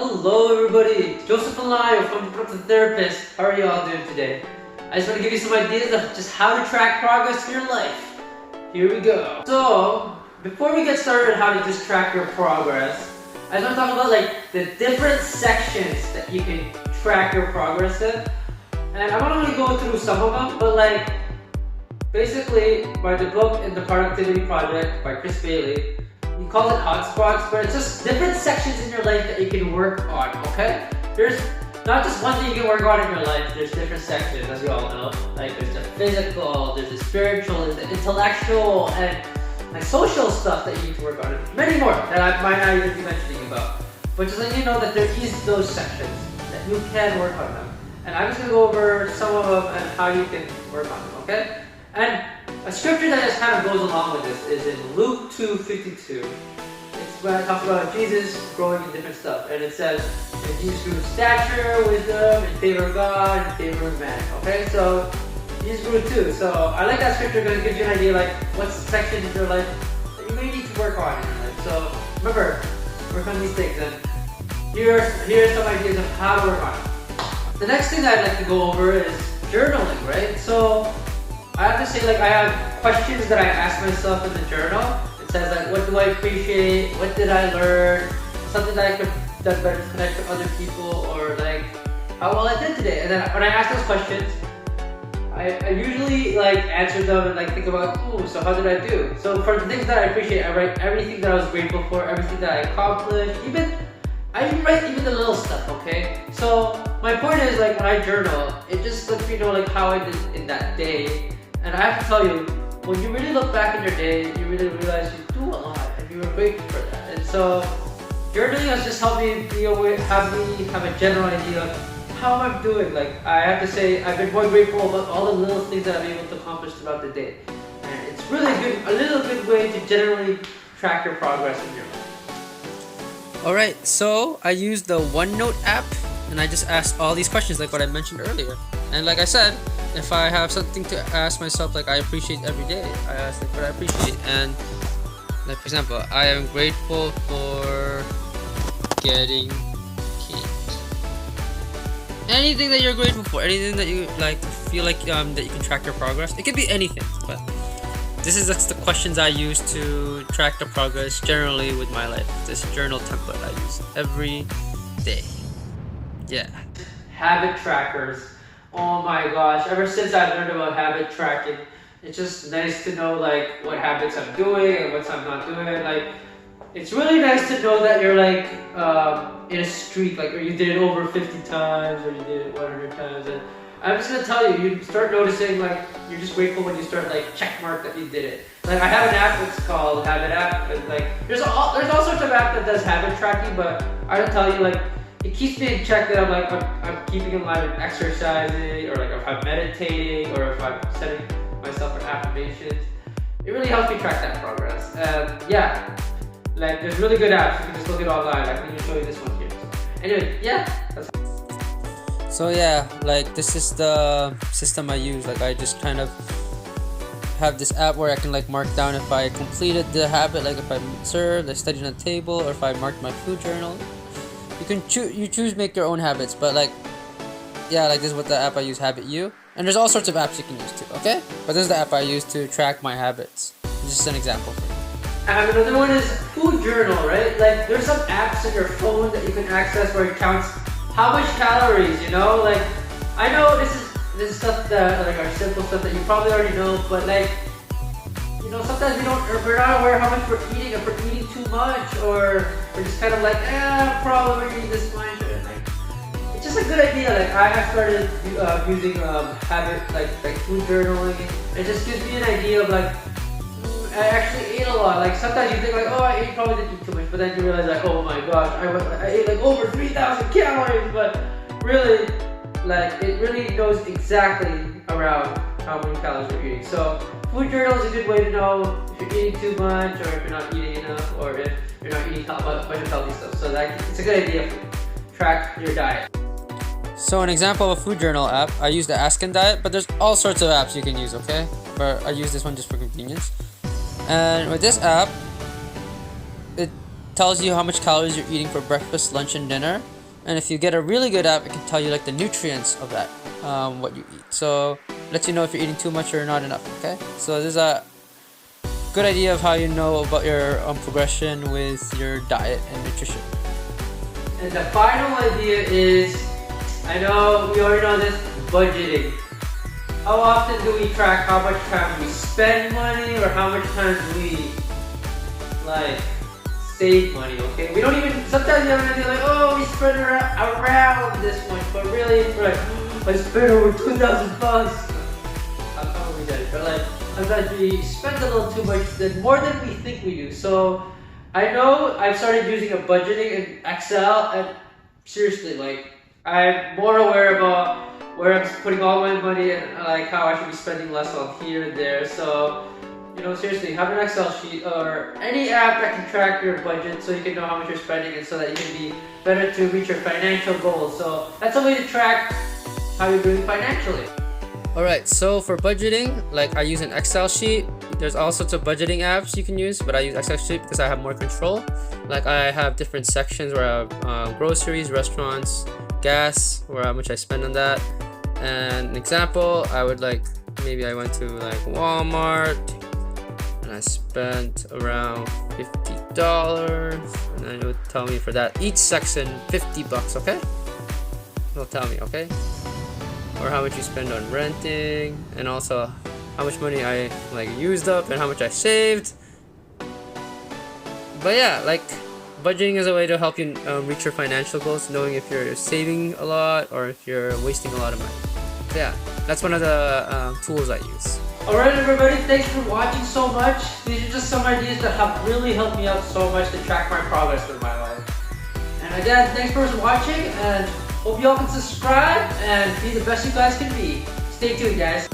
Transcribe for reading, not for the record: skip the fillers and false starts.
Hello everybody, it's Joseph Alayo from The Productive Therapist. How are you all doing today? I just want to give you some ideas of just how to track progress in your life. Here we go. So, before we get started on how to just track your progress, I just want to talk about like the different sections that you can track your progress in. And I'm not going to go through some of them, but like basically by the book in The Productivity Project by Chris Bailey, he calls it hotspots, but it's just different sections in your life that you can work on, okay? There's not just one thing you can work on in your life, there's different sections, as you all know. Like there's the physical, there's the spiritual, there's the intellectual, and like social stuff that you need to work on. And many more that I might not even be mentioning about. But just let you know that there is those sections that you can work on them. And I'm just gonna go over some of them and how you can work on them, okay? And a scripture that just kind of goes along with this is in Luke 2:52. It's when it talks about Jesus growing in different stuff. And it says, and Jesus grew in stature, wisdom, in favor of God, in favor of man. Okay, so Jesus grew too. So I like that scripture because it gives you an idea like what sections in your life that you may need to work on in your life. So remember, work on these things. And here are some ideas of how to work on it. The next thing I'd like to go over is journaling, right? So I have to say, like, I have questions that I ask myself in the journal. It says, like, what do I appreciate? What did I learn? Something that I could have done better to connect with other people, or like, how well I did today. And then when I ask those questions, I usually like answer them and like think about, oh, so how did I do? So for the things that I appreciate, I write everything that I was grateful for, everything that I accomplished, I even write even the little stuff, okay? So my point is, like, when I journal, it just lets me know like how I did in that day. And I have to tell you, when you really look back in your day, you really realize you do a lot and you were grateful for that. And so journaling has just helped me have a general idea of how I'm doing. Like, I have to say, I've been more grateful about all the little things that I'm able to accomplish throughout the day. And it's really a little good way to generally track your progress in your life. Alright, so I use the OneNote app and I just ask all these questions like what I mentioned earlier. And like I said, if I have something to ask myself, like I appreciate every day, I ask like what I appreciate. And like, for example, I am grateful for getting cake. Anything that you're grateful for, anything that you like feel like that you can track your progress. It could be anything, but this is just the questions I use to track the progress generally with my life. This journal template I use every day. Yeah. Habit trackers. Oh my gosh, ever since I've learned about habit tracking, it's just nice to know like what habits I'm doing and what I'm not doing. Like, it's really nice to know that you're like in a streak, like, or you did it over 50 times or you did it 100 times. And I'm just gonna tell you, you start noticing like you're just grateful when you start like check mark that you did it. Like, I have an app that's called Habit App, and like there's all sorts of apps that does habit tracking, but I don't tell you, like, it keeps me in check that I'm like I'm keeping in line with exercising, or like if I'm meditating, or if I'm setting myself for affirmations. It really helps me track that progress. Yeah, like there's really good apps. You can just look it online. I can even show you this one here. So, anyway, yeah. So yeah, like this is the system I use. Like, I just kind of have this app where I can like mark down if I completed the habit, like if I served, I studied on the table, or if I marked my food journal. You can choose make your own habits, but like, yeah, like this is what the app I use, Habit You. And there's all sorts of apps you can use too, okay? But this is the app I use to track my habits. This is an example for you. And another one is Food Journal, right? Like, there's some apps in your phone that you can access where it counts how much calories, you know? Like, I know this is stuff that like are simple stuff that you probably already know, but like, you know, sometimes we're not aware how much we're eating, if we're eating too much, or we're just kind of like, probably we're eating this much. And like, it's just a good idea. Like, I have started using habit like food journaling. It just gives me an idea of like, I actually ate a lot. Like, sometimes you think like, oh, I probably didn't eat too much, but then you realize like, oh my gosh, I ate like over 3,000 calories. But really, like, it really knows exactly around how many calories you're eating. So food journal is a good way to know if you're eating too much, or if you're not eating enough, or if you're not eating a bunch of healthy stuff. So it's a good idea to track your diet. So an example of a food journal app, I use the Askin Diet, but there's all sorts of apps you can use, okay? But I use this one just for convenience. And with this app, it tells you how much calories you're eating for breakfast, lunch, and dinner. And if you get a really good app, it can tell you like the nutrients of that, what you eat. So it lets you know if you're eating too much or not enough. Okay, so this is a good idea of how you know about your progression with your diet and nutrition. And the final idea is, I know we already know this, budgeting. How often do we track how much time we spend money or how much time we like save money? Okay, we don't even, sometimes you have an idea like, oh, we spend around this much, but really we're like, I spent over 2,000 bucks. How come we did it? But like, sometimes we spend a little too much, more than we think we do. So I know I've started using a budgeting in Excel, and seriously, like, I'm more aware about where I'm putting all my money and like how I should be spending less on here and there. So, you know, seriously, have an Excel sheet or any app that can track your budget so you can know how much you're spending and so that you can be better to reach your financial goals. So that's a way to track how you're doing financially. Alright, so for budgeting, like I use an Excel sheet. There's all sorts of budgeting apps you can use, but I use Excel sheet because I have more control. Like I have different sections where I have groceries, restaurants, gas, or how much I spend on that. And an example, I would like, maybe I went to like Walmart and I spent around $50, and then it would tell me for that each section $50, okay? It'll tell me, okay? Or how much you spend on renting, and also how much money I like used up and how much I saved. But yeah, like budgeting is a way to help you reach your financial goals, knowing if you're saving a lot or if you're wasting a lot of money. So yeah, that's one of the tools I use. Alright everybody, thanks for watching so much. These are just some ideas that have really helped me out so much to track my progress with my life. And again, thanks for watching, and hope you all can subscribe and be the best you guys can be. Stay tuned, guys.